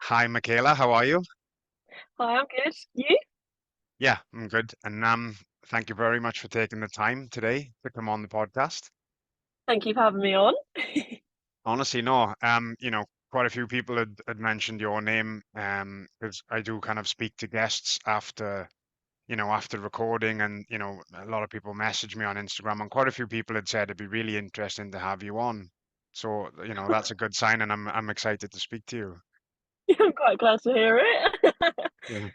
Hi, Michaela. How are you? Hi, I'm good. You? Yeah, I'm good. And thank you very much for taking the time today to come on the podcast. Thank you for having me on. Honestly, no, quite a few people had mentioned your name, because I do kind of speak to guests after recording, and a lot of people message me on Instagram, and quite a few people had said it'd be really interesting to have you on. So, that's a good sign, and I'm excited to speak to you. I'm quite glad to hear it. Yeah.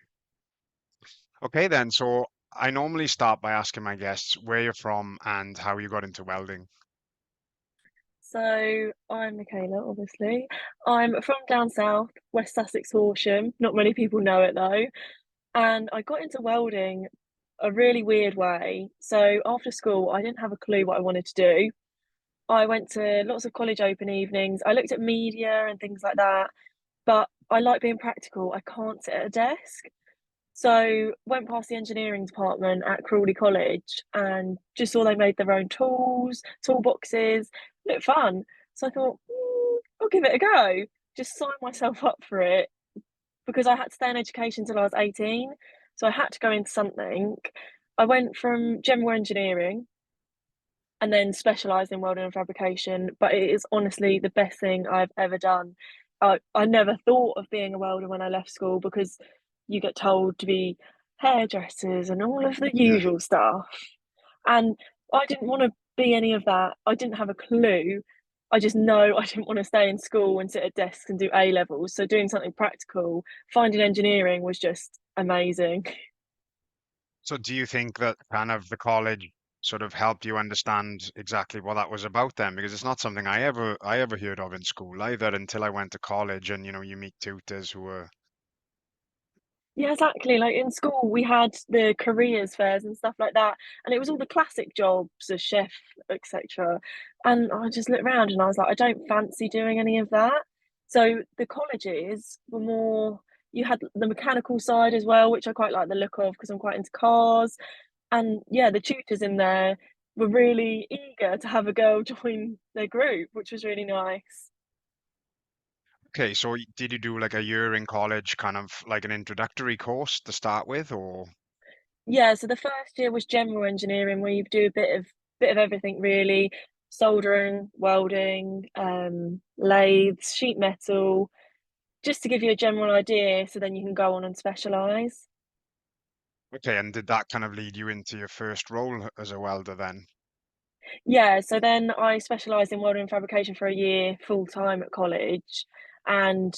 Okay, then. So I normally start by asking my guests where you're from and how you got into welding. So, I'm Michaela, obviously. I'm from down south, West Sussex, Horsham. Not many people know it though. And I got into welding a really weird way. So, after school, I didn't have a clue what I wanted to do. I went to lots of college open evenings. I looked at media and things like that, but I like being practical. I can't sit at a desk. So went past the engineering department at Crawley College and just saw they made their own tools, toolboxes, looked fun. So I thought, I'll give it a go. Just signed myself up for it because I had to stay in education till I was 18. So I had to go into something. I went from general engineering and then specialised in welding and fabrication, but it is honestly the best thing I've ever done. I never thought of being a welder when I left school because you get told to be hairdressers and all of the Yeah. usual stuff. And I didn't want to be any of that. I didn't have a clue. I just know I didn't want to stay in school and sit at desks and do A levels. So doing something practical, finding engineering was just amazing. So do you think that kind of the college sort of helped you understand exactly what that was about then? Because it's not something I ever heard of in school either until I went to college, and you meet tutors who were Yeah, exactly. Like in school, we had the careers fairs and stuff like that, and it was all the classic jobs, a chef, etc. And I just looked around and I was like, I don't fancy doing any of that. So the colleges were more, you had the mechanical side as well, which I quite like the look of because I'm quite into cars. And yeah, the tutors in there were really eager to have a girl join their group, which was really nice. okay. So did you do like a year in college, kind of like an introductory course to start with, or Yeah, so the first year was general engineering where you do a bit of everything really, soldering, welding, lathes, sheet metal, just to give you a general idea so then you can go on and specialize. okay? And did that kind of lead you into your first role as a welder then? Yeah, so then I specialized in welding and fabrication for a year full time at college and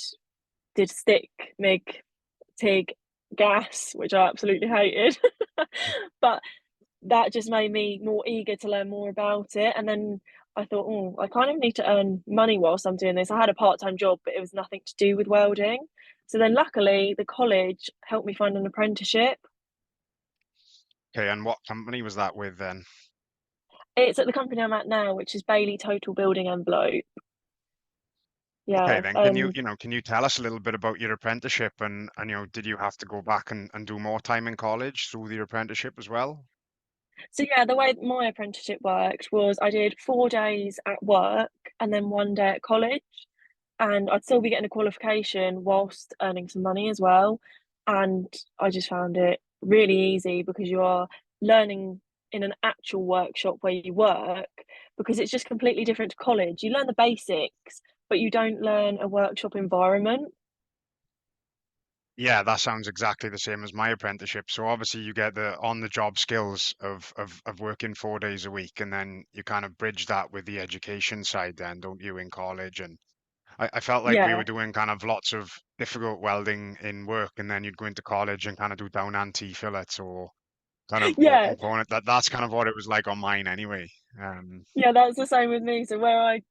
did stick, MIG, TIG, gas, which I absolutely hated. But that just made me more eager to learn more about it. And then I thought, oh, I kind of need to earn money whilst I'm doing this. I had a part-time job, but it was nothing to do with welding. So then luckily the college helped me find an apprenticeship. Okay, and what company was that with then? It's at the company I'm at now, which is Bailey Total Building Envelope. Okay, Yeah. then can you tell us a little bit about your apprenticeship, and did you have to go back and do more time in college through your apprenticeship as well? So yeah, the way my apprenticeship worked was I did 4 days at work and then 1 day at college. And I'd still be getting a qualification whilst earning some money as well. And I just found it really easy because you are learning in an actual workshop where you work because it's just completely different to college. You learn the basics, but you don't learn a workshop environment. Yeah, that sounds exactly the same as my apprenticeship. So obviously you get the on-the-job skills of working 4 days a week, and then you kind of bridge that with the education side then, don't you, in college? And I felt like we were Yeah. doing kind of lots of difficult welding in work, and then you'd go into college and kind of do down anti-fillets or kind of Yeah. open corner. That's kind of what it was like on mine anyway. Um, Yeah, that's the same with me. So where I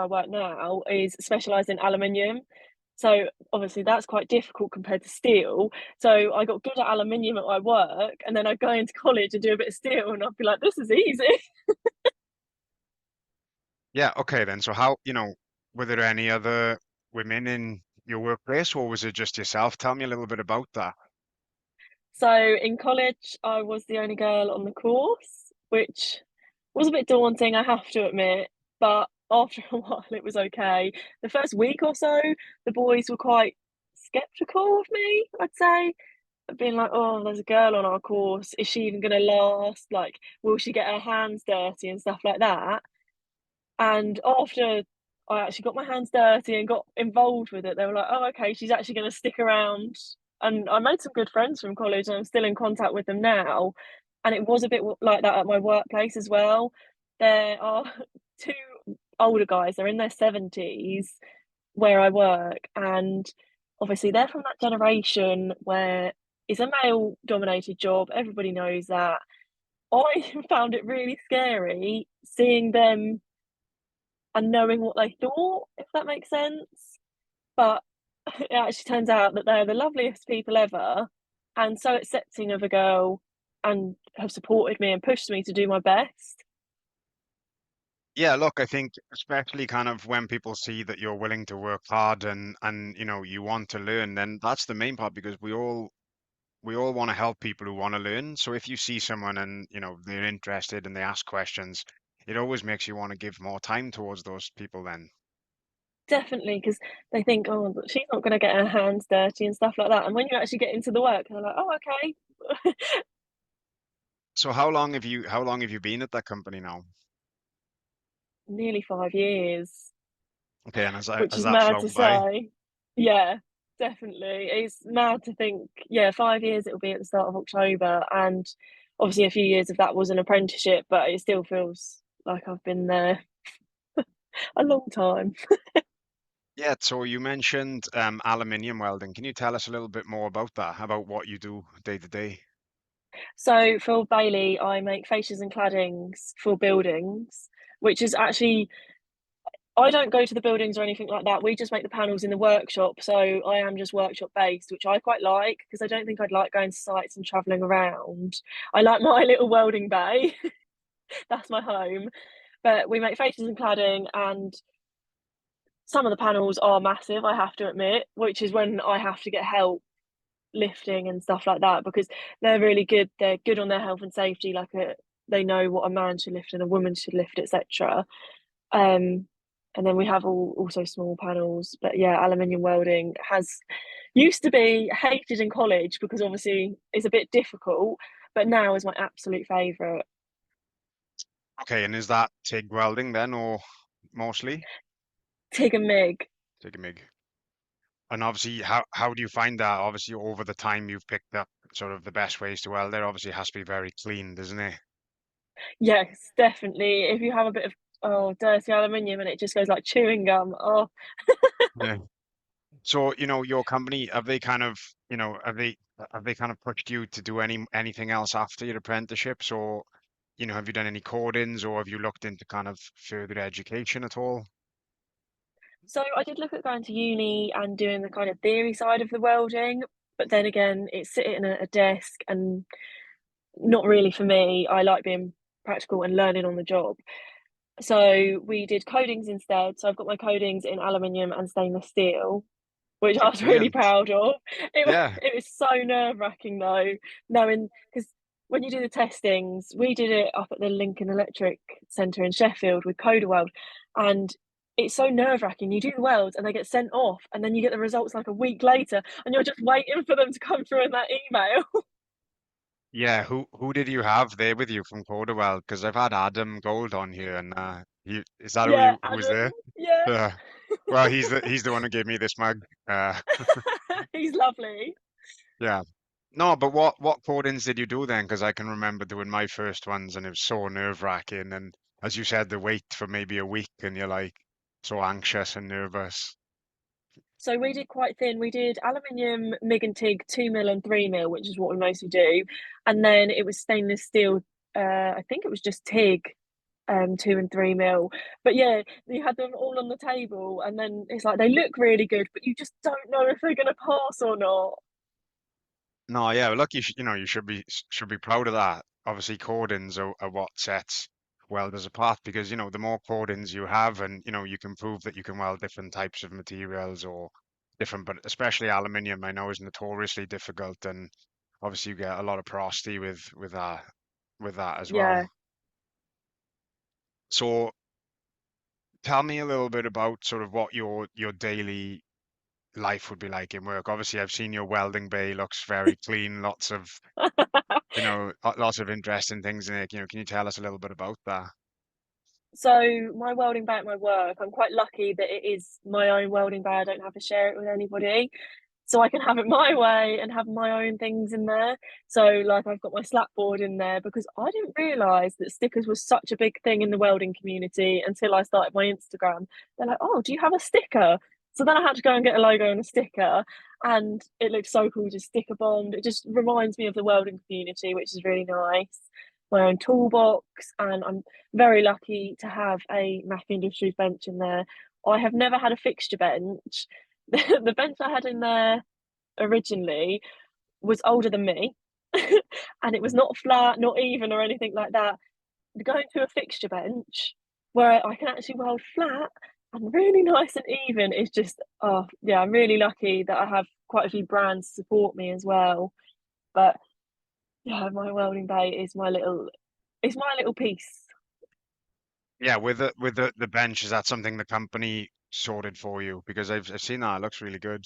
work now is specialised in aluminium. So obviously that's quite difficult compared to steel. So I got good at aluminium at my work, and then I'd go into college and do a bit of steel, and I'd be like, "This is easy." yeah, okay then. So were there any other women in your workplace, or was it just yourself? Tell me a little bit about that. So in college, I was the only girl on the course, which was a bit daunting, I have to admit. But after a while it was okay. The first week or so, the boys were quite skeptical of me, I'd say, being like, "Oh, there's a girl on our course. Is she even gonna last? Like, will she get her hands dirty and stuff like that?" And after I actually got my hands dirty and got involved with it, they were like, "Oh, okay, she's actually gonna stick around." And I made some good friends from college, and I'm still in contact with them now. And it was a bit like that at my workplace as well. There are two older guys, they're in their 70s where I work, and obviously they're from that generation where it's a male dominated job. Everybody knows that. I found it really scary seeing them and knowing what they thought, if that makes sense. But it actually turns out that they're the loveliest people ever and so accepting of a girl and have supported me and pushed me to do my best. Yeah, look, I think especially kind of when people see that you're willing to work hard and you want to learn, then that's the main part because we all want to help people who want to learn. So if you see someone and they're interested and they ask questions, it always makes you want to give more time towards those people then. Definitely, because they think, "Oh, but she's not gonna get her hands dirty," and stuff like that, and when you actually get into the work, they're like, "Oh, okay." So how long have you been at that company now? Nearly 5 years, Okay, and has that which has is that mad to flown by? say. Yeah, definitely. It's mad to think, yeah, 5 years it'll be at the start of October, and obviously a few years of that was an apprenticeship, but it still feels like I've been there a long time. Yeah, so you mentioned aluminium welding. Can you tell us a little bit more about that, about what you do day to day? So for Bailey, I make fascias and claddings for buildings, which is actually I don't go to the buildings or anything like that. We just make the panels in the workshop. So I am just workshop based, which I quite like because I don't think I'd like going to sites and traveling around. I like my little welding bay. That's my home. But we make fascias and cladding, and some of the panels are massive, I have to admit, which is when I have to get help lifting and stuff like that because they're really good. They're good on their health and safety. They know what a man should lift and a woman should lift, etc. Um, and then we have also small panels. But yeah, aluminium welding has used to be hated in college because obviously it's a bit difficult, but now is my absolute favourite. Okay, and is that TIG welding then, or mostly Tig and Mig. TIG and MIG? And obviously, how do you find that? Obviously, over the time you've picked up sort of the best ways to weld there. Obviously, it has to be very clean, doesn't it? Yes, definitely. If you have a bit of dirty aluminium and it just goes like chewing gum. Oh, Yeah. So, your company, have they kind of, have they kind of pushed you to do anything else after your apprenticeships, or, have you done any codings, or have you looked into kind of further education at all? so I did look at going to uni and doing the kind of theory side of the welding, but then again, it's sitting at a desk and not really for me. I like being practical and learning on the job. So we did codings instead. So I've got my codings in aluminium and stainless steel, which I Okay, was really brilliant. proud of. Yeah. It was so nerve-wracking though, knowing because when you do the testings, we did it up at the Lincoln Electric Centre in Sheffield with CodaWeld, and it's so nerve-wracking. You do the welds and they get sent off, and then you get the results like a week later, and you're just waiting for them to come through in that email. Yeah, who did you have there with you from Cordowell? Because I've had Adam Gold on here, and is that who Yeah, you who was Adam. there? Yeah, Yeah. Well, he's the one who gave me this mug. he's lovely. Yeah. No, but what codings did you do then? Because I can remember doing my first ones, and it was so nerve-wracking. And as you said, the wait for maybe a week, and you're like so anxious and nervous. So we did quite thin. We did aluminium, MIG and TIG, 2 mil and 3 mil, which is what we mostly do. And then it was stainless steel. I think it was just TIG, 2 and 3 mil. But yeah, you had them all on the table, and then it's like they look really good, but you just don't know if they're gonna pass or not. No, yeah, well, look, you should be proud of that. Obviously, codings are what sets welders apart because the more codings you have, and you can prove that you can weld different types of materials or different, but especially aluminium, I know is notoriously difficult, and obviously you get a lot of porosity with that as Yeah. well. So tell me a little bit about sort of what your daily life would be like in work. Obviously, I've seen your welding bay looks very clean, lots of, lots of interesting things in it. Can you tell us a little bit about that? So my welding bay at my work, I'm quite lucky that it is my own welding bay. I don't have to share it with anybody. So I can have it my way and have my own things in there. So like I've got my slap board in there because I didn't realise that stickers was such a big thing in the welding community until I started my Instagram. They're like, "Oh, do you have a sticker?" So then I had to go and get a logo and a sticker, and it looked so cool, just sticker bond. It just reminds me of the welding community, which is really nice. My own toolbox, and I'm very lucky to have a Mac Industries bench in there. I have never had a fixture bench. The bench I had in there originally was older than me, and it was not flat, not even, or anything like that. Going to a fixture bench where I can actually weld flat and really nice and even is just, oh yeah, I'm really lucky that I have quite a few brands to support me as well. But yeah, my welding bay is my little piece. Yeah, with the bench, is that something the company sorted for you? Because I've seen that. It looks really good.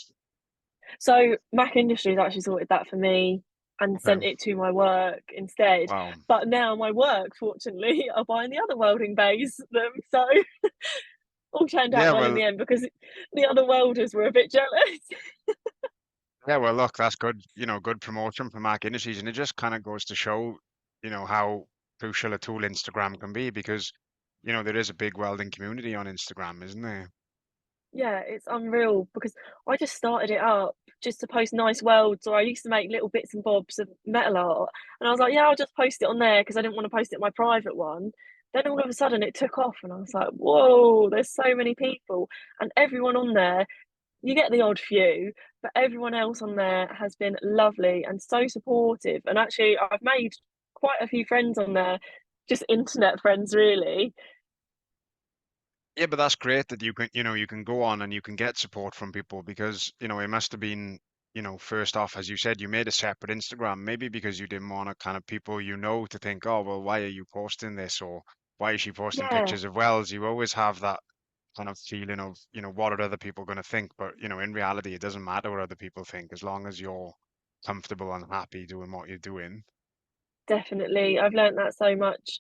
So Mac Industries actually sorted that for me and Okay. sent it to my work instead. Wow. But now my work, fortunately, are buying the other welding bays them. So all turned out Yeah, well in well, the end because the other welders were a bit jealous. yeah, well, look, that's good, good promotion for Mac Industries, and it just kind of goes to show, how crucial a tool Instagram can be because, there is a big welding community on Instagram, isn't there? Yeah, it's unreal because I just started it up just to post nice welds, or I used to make little bits and bobs of metal art. And I was like, yeah, I'll just post it on there because I didn't want to post it in my private one. Then all of a sudden it took off, and I was like, whoa, there's so many people. And everyone on there, you get the odd few, but everyone else on there has been lovely and so supportive. And actually, I've made quite a few friends on there, just internet friends, really. Yeah, but that's great that you can go on and you can get support from people because, it must have been, first off, as you said, you made a separate Instagram, maybe because you didn't want to kind of people to think, oh, well, why are you posting this? Or why is she posting Yeah, pictures of wells? You always have that kind of feeling of, what are other people going to think? But, in reality, it doesn't matter what other people think as long as you're comfortable and happy doing what you're doing. definitely. I've learned that so much.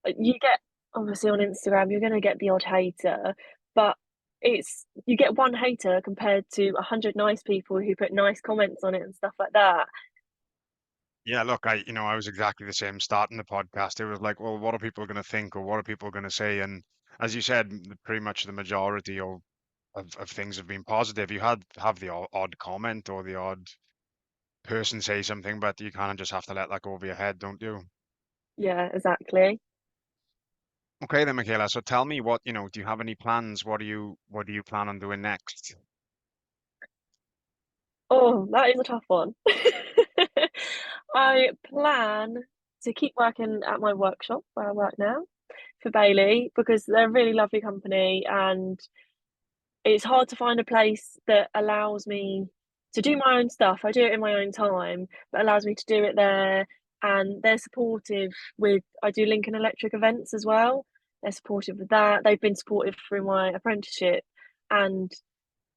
You get obviously on Instagram, you're going to get the odd hater, but it's you get one hater compared to 100 nice people who put nice comments on it and stuff like that. Yeah, look, I was exactly the same starting the podcast. It was like, well, what are people going to think or what are people going to say? And as you said, pretty much the majority of things have been positive. You have the odd comment or the odd person say something, but you kind of just have to let that go over your head, don't you? Yeah, exactly. Okay then, Michaela. So tell me do you have any plans? What do you plan on doing next? Oh, that is a tough one. I plan to keep working at my workshop where I work now for Bailey because they're a really lovely company, and it's hard to find a place that allows me to do my own stuff. I do it in my own time, but allows me to do it there. And they're supportive with, I do Lincoln Electric events as well. They're supportive with that. They've been supportive through my apprenticeship, and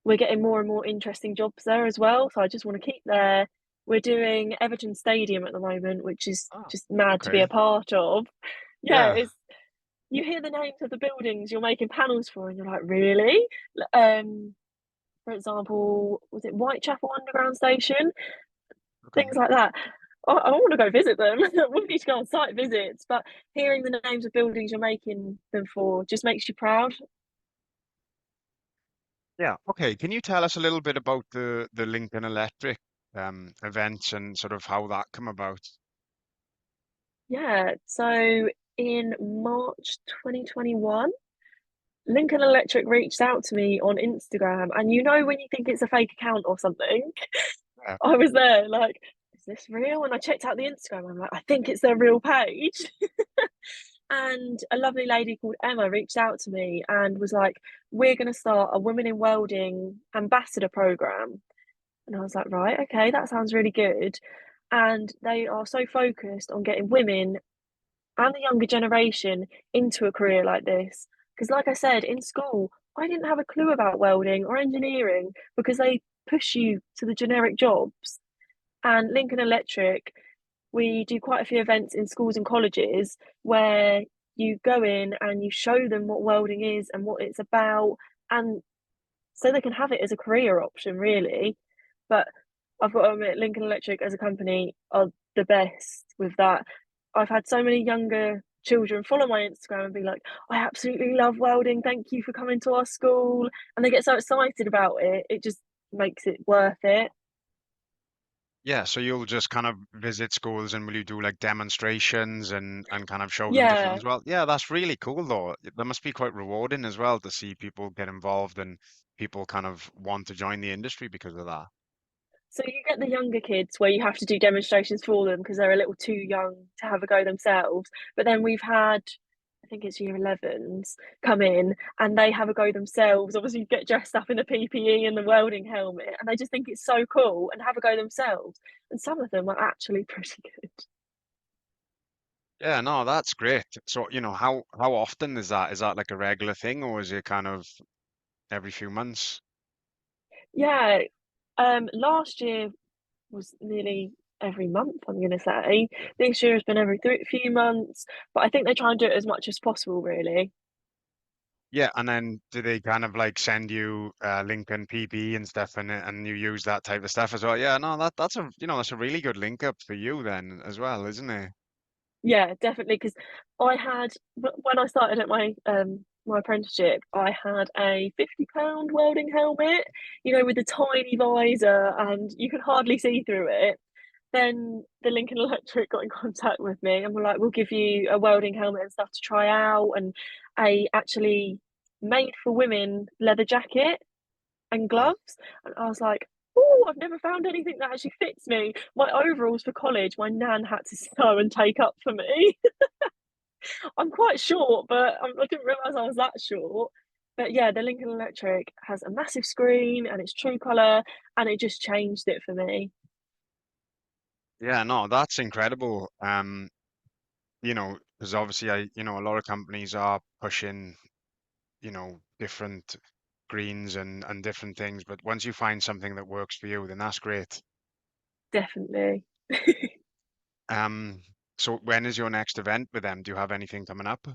we're getting more and more interesting jobs there as well. So I just want to keep there. We're doing Everton Stadium at the moment, which is Oh, just mad to be a okay. part of. Yeah, Yeah. it's you hear the names of the buildings you're making panels for, and you're like, really? Um, for example, was it Whitechapel Underground Station? Okay. Things like that. I want to go visit them. We need to go on site visits, but hearing the names of buildings you're making them for just makes you proud. Yeah. Okay. Can you tell us a little bit about the Lincoln Electric events and sort of how that come about? Yeah, so in March 2021, Lincoln Electric reached out to me on Instagram, and you know when you think it's a fake account or something, Yeah. I was there like, is this real? And I checked out the Instagram. I'm like, I think it's their real page. And a lovely lady called Emma reached out to me and was like, we're going to start a Women in Welding ambassador program. And I was like, right, okay, that sounds really good. And they are so focused on getting women and the younger generation into a career like this. Because, like I said, in school, I didn't have a clue about welding or engineering because they push you to the generic jobs. And Lincoln Electric, we do quite a few events in schools and colleges where you go in and you show them what welding is and what it's about, and so they can have it as a career option, really. But I've got to admit, Lincoln Electric as a company are the best with that. I've had so many younger children follow my Instagram and be like, I absolutely love welding. Thank you for coming to our school. And they get so excited about it. It just makes it worth it. Yeah, so you'll just kind of visit schools and will you do like demonstrations and kind of show them different Yeah. as well? Yeah, that's really cool though. That must be quite rewarding as well to see people get involved and people kind of want to join the industry because of that. So you get the younger kids where you have to do demonstrations for them because they're a little too young to have a go themselves. But then we've had, I think it's year 11s come in and they have a go themselves. Obviously, you get dressed up in the PPE and the welding helmet, and they just think it's so cool and have a go themselves. And some of them are actually pretty good. Yeah, no, that's great. So, how often is that? Is that like a regular thing or is it kind of every few months? Yeah. Last year was nearly every month, I'm going to say. This year has been every few months, but I think they try and do it as much as possible, really. Yeah, and then do they kind of like send you Lincoln PB and stuff and you use that type of stuff as well? Yeah, no, that's a really good link up for you then as well, isn't it? Yeah, definitely. Because I had when I started at my apprenticeship, I had a £50 welding helmet, with a tiny visor, and you could hardly see through it. Then the Lincoln Electric got in contact with me and were like, "We'll give you a welding helmet and stuff to try out, and a actually made for women leather jacket and Oh, gloves." And I was like, "Oh, I've never found anything that actually fits me." My overalls for college, my nan had to sew and take up for me. I'm quite short, but I didn't realise I was that short. But yeah, the Lincoln Electric has a massive screen and it's true colour, and it just changed it for me. yeah, no, that's incredible. Because obviously a lot of companies are pushing, different greens and different things, but once you find something that works for you, then that's great. Definitely. Um, so when is your next event with them? Do you have anything coming up?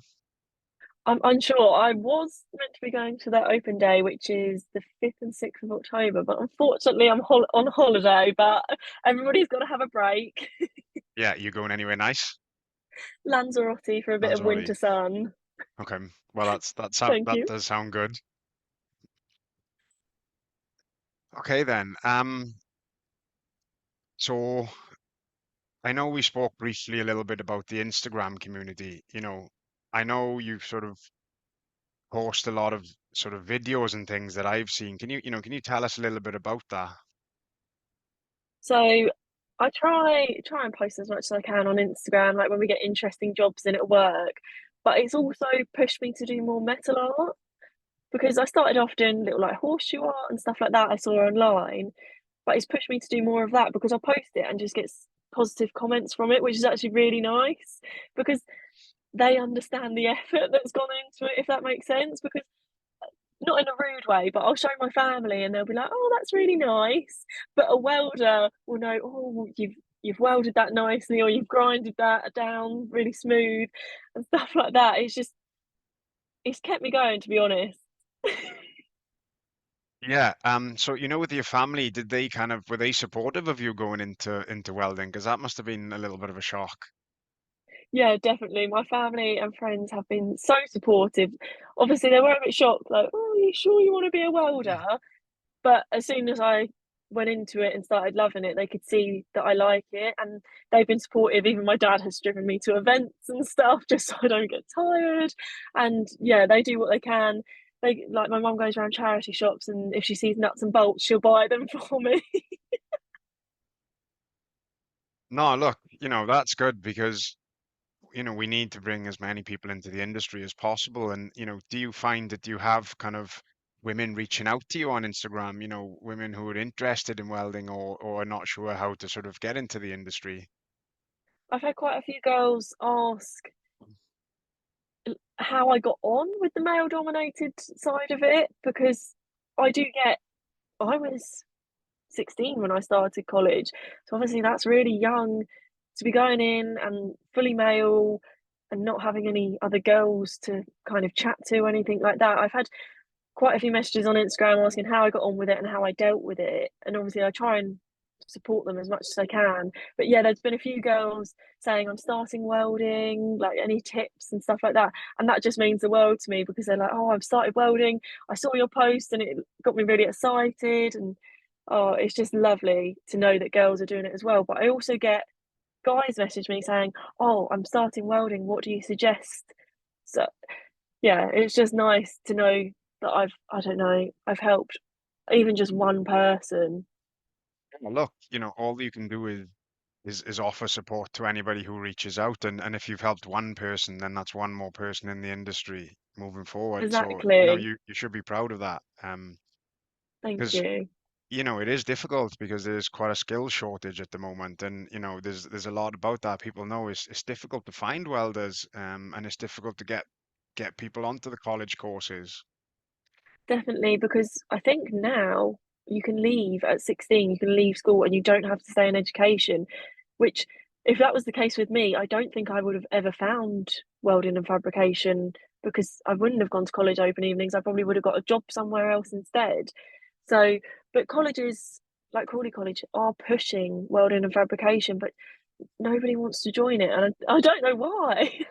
I'm unsure. I was meant to be going to their open day, which is the 5th and 6th of October, but unfortunately, I'm on holiday. But everybody's got to have a break. Yeah, you going anywhere nice? Lanzarote for a bit of Lanzarote. winter sun. Okay. Well, Thank that you. does sound good. Okay then. So I know we spoke briefly a little bit about the Instagram community. I know you sort of post a lot of sort of videos and things that I've seen. Can you tell us a little bit about that? So I try and post as much as I can on Instagram, like when we get interesting jobs in at work. But it's also pushed me to do more metal art because I started off doing little like horseshoe art and stuff like that I saw online. But it's pushed me to do more of that because I post it and just get positive comments from it, which is actually really nice because they understand the effort that's gone into it, if that makes sense. Because not in a rude way, but I'll show my family and they'll be like, "Oh, that's really nice." But a welder will know, "Oh, you've welded that nicely, or you've grinded that down really smooth," and stuff like that. It's kept me going, to be honest. Yeah. So with your family, did they were they supportive of you going into welding? Because that must have been a little bit of a shock. Yeah, definitely. My family and friends have been so supportive. Obviously, they were a bit shocked, like, "Oh, are you sure you want to be a welder?" But as soon as I went into it and started loving it, they could see that I like it, and they've been supportive. Even my dad has driven me to events and stuff just so I don't get tired. And yeah, they do what they can. They like my mum goes around charity shops, and if she sees nuts and bolts, she'll buy them for me. No, look, that's good because we need to bring as many people into the industry as possible. And, do you find that you have kind of women reaching out to you on Instagram, women who are interested in welding or are not sure how to sort of get into the industry? I've had quite a few girls ask how I got on with the male dominated side of it, because I do get I was 16 when I started college. So obviously that's really young to be going in and fully male and not having any other girls to kind of chat to or anything like that. I've had quite a few messages on Instagram asking how I got on with it and how I dealt with it. And obviously I try and support them as much as I can. But yeah, there's been a few girls saying I'm starting welding, like any tips and stuff like that. And that just means the world to me because they're like, oh, I've started welding. I saw your post and it got me really excited. And oh, it's just lovely to know that girls are doing it as well. But I also get guys message me saying, oh, I'm starting welding. What do you suggest? So yeah, it's just nice to know that I don't know, I've helped even just one person. Well, look, all you can do is offer support to anybody who reaches out, and if you've helped one person, then that's one more person in the industry moving forward. So, Exactly. you should be proud of that. Thank Because you. it is difficult because there's quite a skill shortage at the moment, and there's a lot about that. People know it's difficult to find welders, and it's difficult to get people onto the college courses. Definitely, because I think now you can leave at 16, you can leave school and you don't have to stay in education, which if that was the case with me, I don't think I would have ever found welding and fabrication because I wouldn't have gone to college open evenings. I probably would have got a job somewhere else instead. So, but colleges like Crawley College are pushing welding and fabrication, but nobody wants to join it, and I don't know why.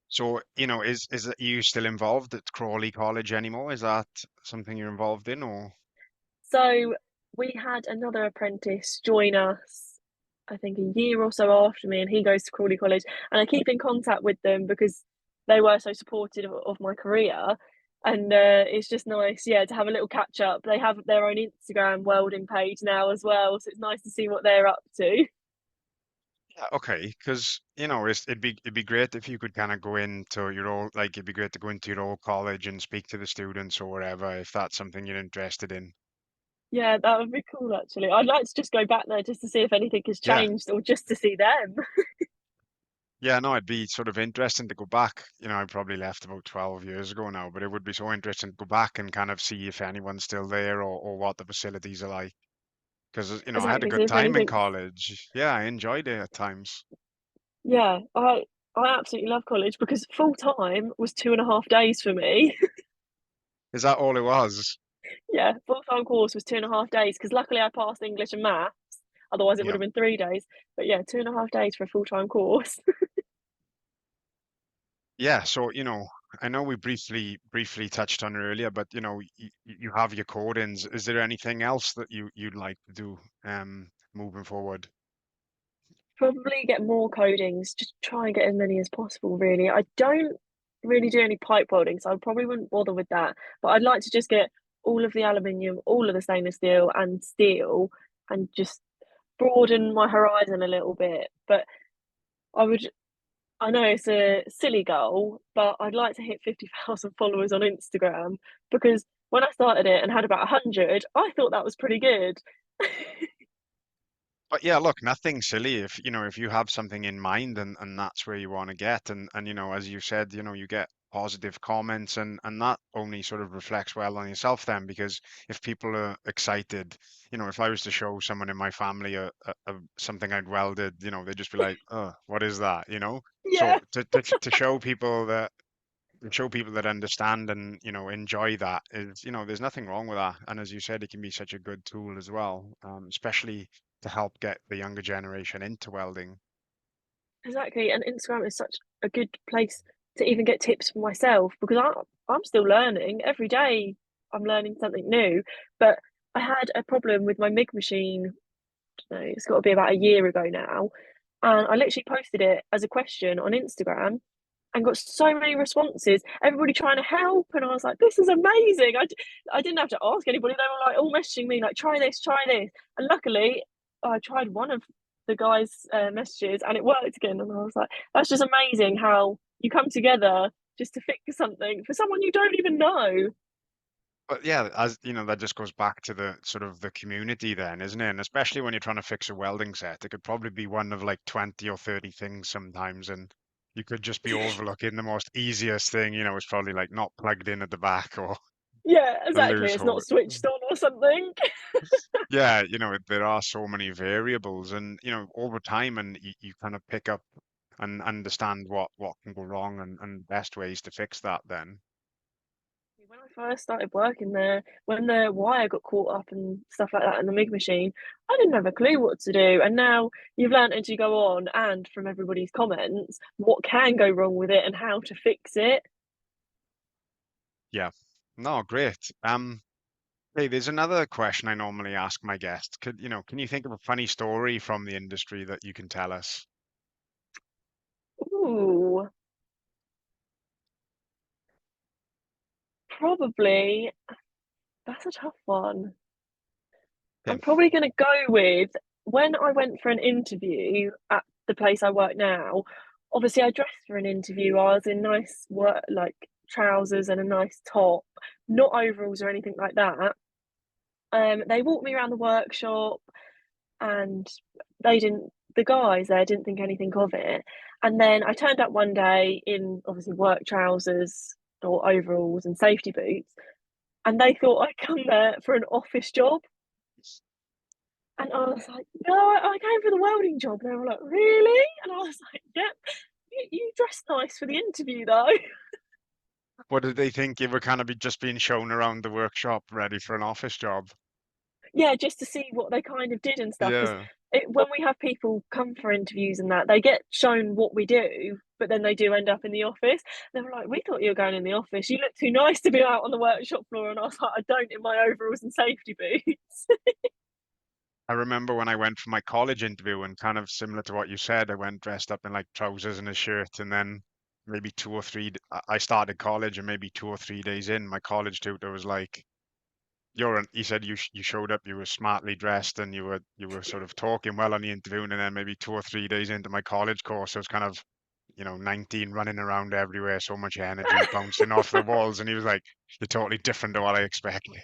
So, is that you still involved at Crawley College anymore? Is that something you're involved in, or? So we had another apprentice join us, I think a year or so after me, and he goes to Crawley College. And I keep in contact with them because they were so supportive of my career. And it's just nice, yeah, to have a little catch up. They have their own Instagram welding page now as well, so it's nice to see what they're up to. Yeah, okay, because it'd be great if you could kind of go into your old like it'd be great to go into your old college and speak to the students or whatever if that's something you're interested in. Yeah, that would be cool actually. I'd like to just go back there just to see if anything has Yeah, changed or just to see them. yeah, no, it'd be sort of interesting to go back. I probably left about 12 years ago now, but it would be so interesting to go back and kind of see if anyone's still there or what the facilities are like. Because I had a Exactly. See good if time in anything's college. Yeah, I enjoyed it at times. yeah, I absolutely love college because full time was 2.5 days for me. Is that all it was? Yeah, full time course was 2.5 days because luckily I passed English and maths. Otherwise, it would Yeah. have been 3 days. But yeah, 2.5 days for a full time course. Yeah, so I know we briefly touched on it earlier, but you have your codings. Is there anything else that you'd like to do moving forward? Probably get more codings. Just try and get as many as possible. Really, I don't really do any pipe welding, so I probably wouldn't bother with that. But I'd like to just get all of the aluminium, all of the stainless steel, and just broaden my horizon a little bit. But I would I know it's a silly goal, but I'd like to hit 50,000 followers on Instagram because when I started it and had about 100, I thought that was pretty good. But yeah, look, nothing silly if you have something in mind and that's where you want to get and as you said, you get positive comments and that only sort of reflects well on yourself then because if people are excited, if I was to show someone in my family something I'd welded, they'd just be like, "Oh, what is that?" Yeah, So to show people that understand and enjoy that is there's nothing wrong with that, and as you said, it can be such a good tool as well, especially to help get the younger generation into welding. exactly. And Instagram is such a good place to even get tips for myself because I'm still learning every day. I'm learning something new. But I had a problem with my MIG machine. I don't know, it's got to be about a year ago now, and I literally posted it as a question on Instagram and got so many responses. Everybody trying to help, and I was like, "This is amazing!" I didn't have to ask anybody; they were like all messaging me, like, try this." And luckily, I tried one of the guys' messages, and it worked again. And I was like, "That's just amazing how you come together just to fix something for someone you don't even know." But yeah, as that just goes back to the sort of the community then, isn't it? And especially when you're trying to fix a welding set, it could probably be one of like 20 or 30 things sometimes, and You could just be overlooking the most easiest thing, it's probably like not plugged in at the back or Yeah, a exactly. loose It's hole. not switched on or something. Yeah, there are so many variables and, over time and you kind of pick up and understand what can go wrong and best ways to fix that then. When I first started working there, when the wire got caught up and stuff like that in the MIG machine, I didn't have a clue what to do. And now you've learned as you go on, and from everybody's comments, what can go wrong with it and how to fix it. Yeah. No, great. Hey, there's another question I normally ask my guests. Can you think of a funny story from the industry that you can tell us? Ooh, probably. That's a tough one. I'm Okay. probably going to go with when I went for an interview at the place I work now. Obviously, I dressed for an interview. I was in nice work, like trousers and a nice top, not overalls or anything like that. They walked me around the workshop, and the guys there didn't think anything of it. And then I turned up one day in obviously work trousers or overalls and safety boots, and they thought I'd come there for an office job. And I was like, "No, I came for the welding job." And they were like, "Really?" And I was like, "Yep, you dressed nice for the interview though." What did they think you were kind of just being shown around the workshop ready for an office job? Yeah, just to see what they kind of did and stuff. Because Yeah. when we have people come for interviews and that, they get shown what we do, but then they do end up in the office. They were like, "We thought you were going in the office. You look too nice to be out on the workshop floor." And I was like, "I don't in my overalls and safety boots." I remember when I went for my college interview and kind of similar to what you said, I went dressed up in like trousers and a shirt and then maybe I started college and maybe 2 or 3 days in, my college tutor was like, he said you showed up, you were smartly dressed and you were sort of talking well on the interview and then maybe 2 or 3 days into my college course, I was kind of, 19 running around everywhere, so much energy bouncing off the walls. And he was like, you're totally different to what I expected.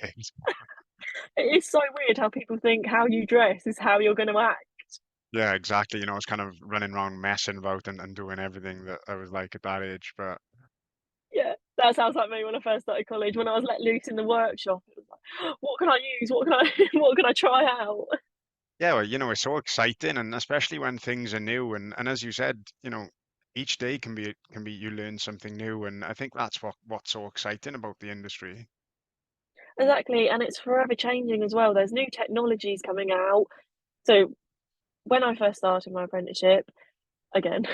It is so weird how people think how you dress is how you're going to act. Yeah, exactly. I was kind of running around messing about and doing everything that I was like at that age. But Yeah, that sounds like me when I first started college. When I was let loose in the workshop, it was like, "What can I use? What can I what can I try out?" yeah, well, it's so exciting and especially when things are new and as you said, each day can be you learn something new and I think that's what's so exciting about the industry. Exactly, and it's forever changing as well. There's new technologies coming out. So when I first started my apprenticeship, again,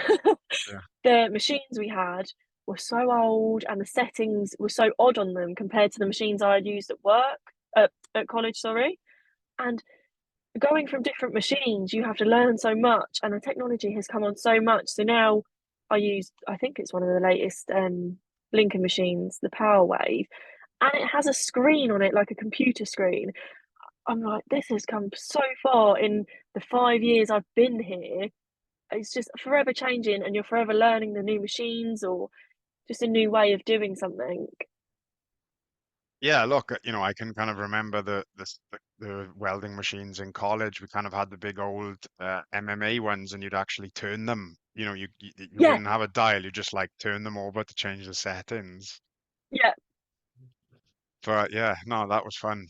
Yeah. the machines we had were so old and the settings were so odd on them compared to the machines I had used at work, at college, sorry. And going from different machines, you have to learn so much, and the technology has come on so much. So now I think it's one of the latest Lincoln machines, the Power Wave, and it has a screen on it like a computer screen. I'm like, this has come so far in the 5 years I've been here. It's just forever changing, and you're forever learning the new machines or just a new way of doing something. Yeah, look, I can kind of remember the welding machines in college. We kind of had the big old MMA ones, and you'd actually turn them. You Yeah, wouldn't have a dial, you just like turn them over to change the settings. yeah. But yeah, no, that was fun.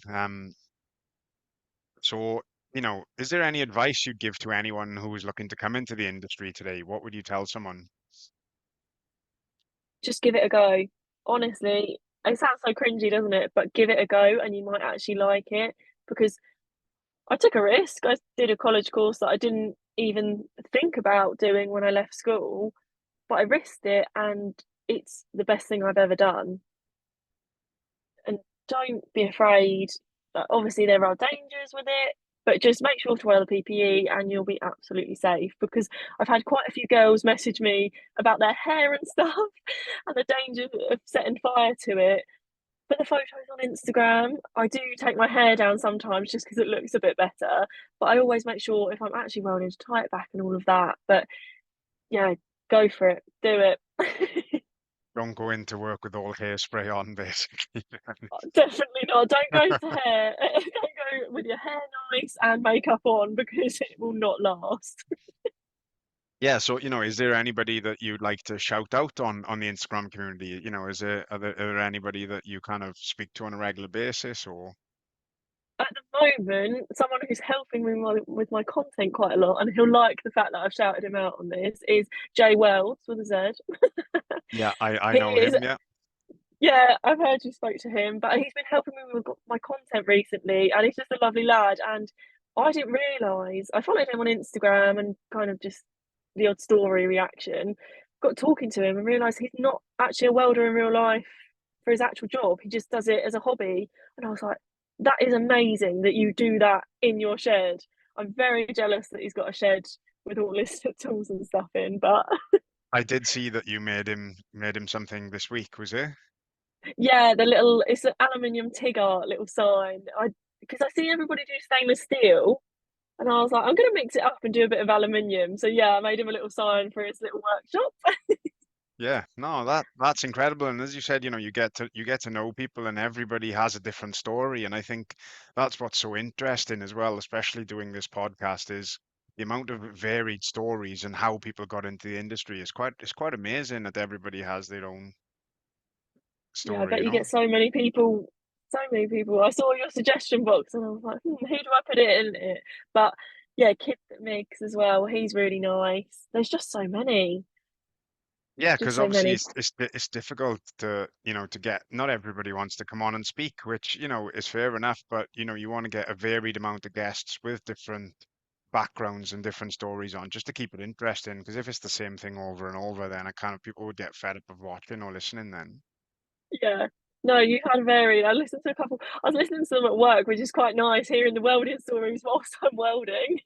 So, is there any advice you'd give to anyone who is looking to come into the industry today? What would you tell someone? Just give it a go. Honestly, it sounds so cringy, doesn't it? But give it a go and you might actually like it because I took a risk. I did a college course that I didn't even think about doing when I left school, but I risked it and it's the best thing I've ever done. And don't be afraid. Obviously, there are dangers with it, but just make sure to wear the PPE and you'll be absolutely safe. Because I've had quite a few girls message me about their hair and stuff and the danger of setting fire to it. But the photos on Instagram, I do take my hair down sometimes just because it looks a bit better. But I always make sure if I'm actually welding to tie it back and all of that. But yeah, go for it, do it. Don't go into work with all hairspray on, basically. Definitely not. Don't go to hair. Don't go with your hair nice and makeup on because it will not last. Yeah, so is there anybody that you'd like to shout out on the Instagram community? Is there are there anybody that you kind of speak to on a regular basis or? At the moment, someone who's helping me with my content quite a lot, and he'll like the fact that I've shouted him out on this, is Jay Wells with a Z. Yeah, I He know is, him. Yeah, yeah, I've heard you spoke to him, but he's been helping me with my content recently, and he's just a lovely lad. And I didn't realise I followed him on Instagram and kind of just the odd story reaction. Got talking to him and realised he's not actually a welder in real life for his actual job. He just does it as a hobby. And I was like, that is amazing that you do that in your shed. I'm very jealous that he's got a shed with all his tools and stuff in, but I did see that you made him something this week, was it? yeah, the little it's an aluminium TIG art little sign. I because I see everybody do stainless steel, and I was like, I'm gonna mix it up and do a bit of aluminium. So yeah, I made him a little sign for his little workshop. Yeah, no, that's incredible. And as you said, you get to know people, and everybody has a different story. And I think that's what's so interesting as well, especially doing this podcast, is the amount of varied stories and how people got into the industry is quite amazing that everybody has their own Yeah, I story, bet you get so many people. So many people. I saw your suggestion box and I was like, who do I put it in it? But yeah, Kid that makes as well. He's really nice. There's just so many. Yeah, Just because so obviously many. it's difficult to get. Not everybody wants to come on and speak, which is fair enough. But you want to get a varied amount of guests with different backgrounds and different stories on, just to keep it interesting. Because if it's the same thing over and over, then it kind of people would get fed up of watching or listening. Then Yeah. No, you had varied. I listened to a couple. I was listening to them at work, which is quite nice, hearing the welding stories whilst I'm welding.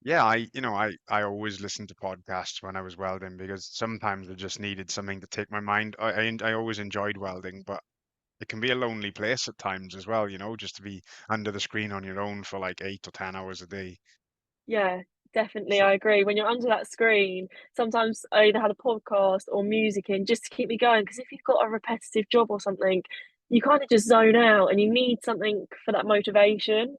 yeah, I always listened to podcasts when I was welding because sometimes I just needed something to take my mind. I always enjoyed welding, but it can be a lonely place at times as well, just to be under the screen on your own for like 8 or 10 hours a day. Yeah, definitely. So I agree. When you're under that screen, sometimes I either had a podcast or music in just to keep me going. Because if you've got a repetitive job or something, you kind of just zone out and you need something for that motivation.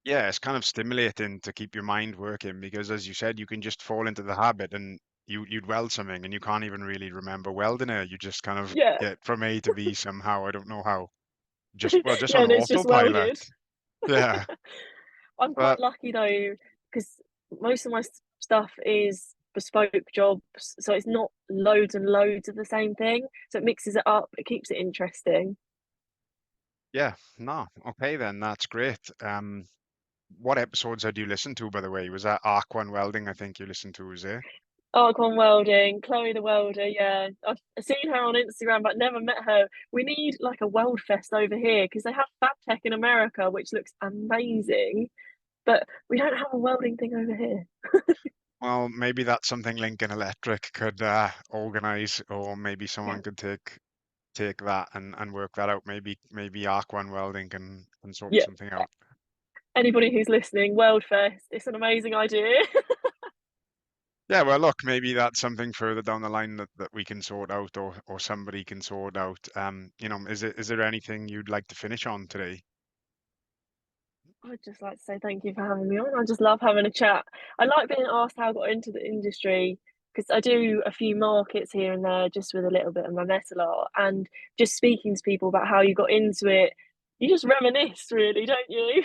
yeah, it's kind of stimulating to keep your mind working because as you said, you can just fall into the habit and you'd weld something and you can't even really remember welding it. You just kind of Yeah. get from A to B somehow. I don't know how. Just Yeah, on and it's just autopilot. welded. Yeah. I'm quite But lucky though, because most of my stuff is bespoke jobs. So it's not loads and loads of the same thing. So it mixes it up, it keeps it interesting. yeah, no. Okay then, that's great. What episodes had you listened to, by the way? Was that Arc One Welding, I think you listened to, was it? Arcon Welding, Chloe the welder. Yeah, I've seen her on Instagram, but never met her. We need like a weld fest over here because they have FabTech in America, which looks amazing, but we don't have a welding thing over here. Well, maybe that's something Lincoln Electric could organize, or maybe Yeah, someone could take that and work that out. Maybe Arc One Welding can sort yeah. something out. Anybody who's listening, Weld Fest, it's an amazing idea. Yeah, well, look, maybe that's something further down the line that we can sort out, or somebody can sort out. Is there anything you'd like to finish on today? I'd just like to say thank you for having me on. I just love having a chat. I like being asked how I got into the industry because I do a few markets here and there just with a little bit of my metal art and just speaking to people about how you got into it. You just reminisce, really, don't you?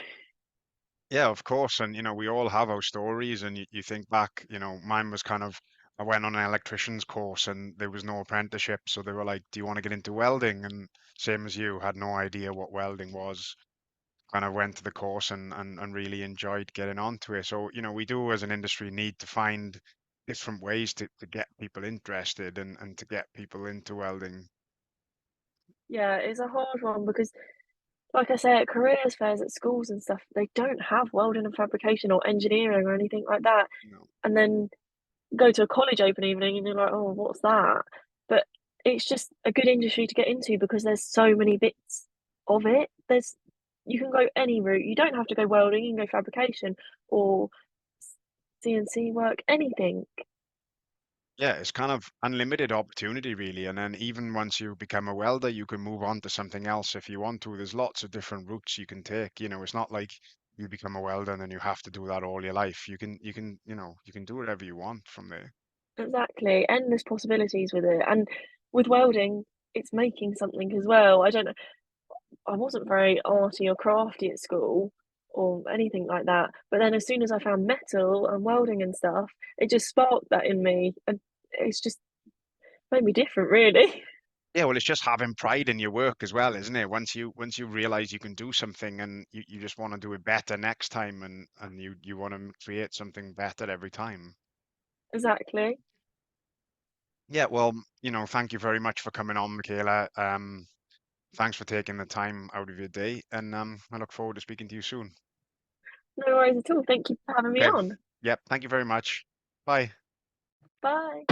Yeah, of course. And, we all have our stories. And you think back, mine was kind of, I went on an electrician's course and there was no apprenticeship. So they were like, do you want to get into welding? And same as you, had no idea what welding was. Kind of went to the course and really enjoyed getting onto it. So, we do as an industry need to find different ways to get people interested and to get people into welding. Yeah, it's a hard one because, like I say, at careers fairs at schools and stuff, they don't have welding and fabrication or engineering or anything like that. You know. And then go to a college open evening and you're like, oh, what's that? But it's just a good industry to get into because there's so many bits of it. There's you can go any route. You don't have to go welding, you can go fabrication or CNC work, anything. Yeah, it's kind of unlimited opportunity, really. And then even once you become a welder, you can move on to something else if you want to. There's lots of different routes you can take. It's not like you become a welder and then you have to do that all your life. You can do whatever you want from there. Exactly, endless possibilities with it, and with welding, it's making something as well. I don't know, I wasn't very arty or crafty at school or anything like that, but then as soon as I found metal and welding and stuff, it just sparked that in me, and it's just made me different, really. Yeah, well, it's just having pride in your work as well, isn't it? Once you realize you can do something and you just want to do it better next time and you want to create something better every time. Exactly. Yeah, well, thank you very much for coming on, Michaela. Thanks for taking the time out of your day, and I look forward to speaking to you soon. No worries at all. Thank you for having me Okay. on. Yep, thank you very much. Bye. Bye.